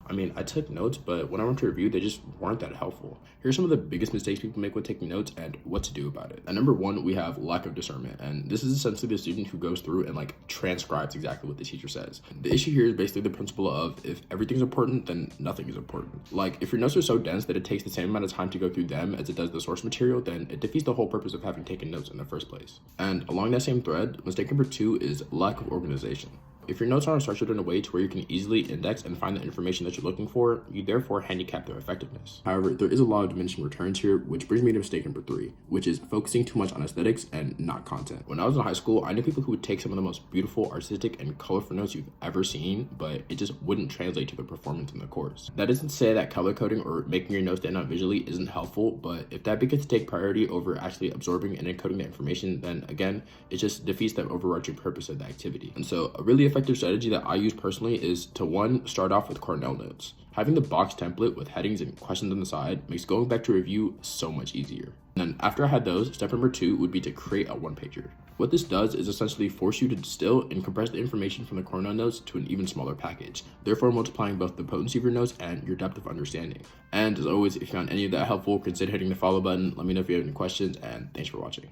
I mean, I took notes, but when I went to review, they just weren't that helpful. Here's some of the biggest mistakes people make when taking notes and what to do about it. At number one, we have lack of discernment. And this is essentially the student who goes through and like transcribes exactly what the teacher says. The issue here is basically the principle of if everything's important, then nothing is important. Like if your notes are so dense that it takes the same amount of time to go through them as it does the source material, then it defeats the whole purpose of having taken notes in the first place. And along that same thread, mistake number two is lack of organization. If your notes aren't structured in a way to where you can easily index and find the information that you're looking for, you therefore handicap their effectiveness. However, there is a lot of diminishing returns here, which brings me to mistake number three, which is focusing too much on aesthetics and not content. When I was in high school, I knew people who would take some of the most beautiful, artistic, and colorful notes you've ever seen, but it just wouldn't translate to the performance in the course. That isn't to say that color coding or making your notes stand out visually isn't helpful, but if that begins to take priority over actually absorbing and encoding the information, then again, it just defeats the overarching purpose of the activity. And so a really effective strategy that I use personally is to one, start off with Cornell notes. Having the box template with headings and questions on the side makes going back to review so much easier. And then after I had those, step number two would be to create a one-pager. What this does is essentially force you to distill and compress the information from the Cornell notes to an even smaller package, therefore multiplying both the potency of your notes and your depth of understanding. And as always, if you found any of that helpful, consider hitting the follow button. Let me know if you have any questions, and thanks for watching.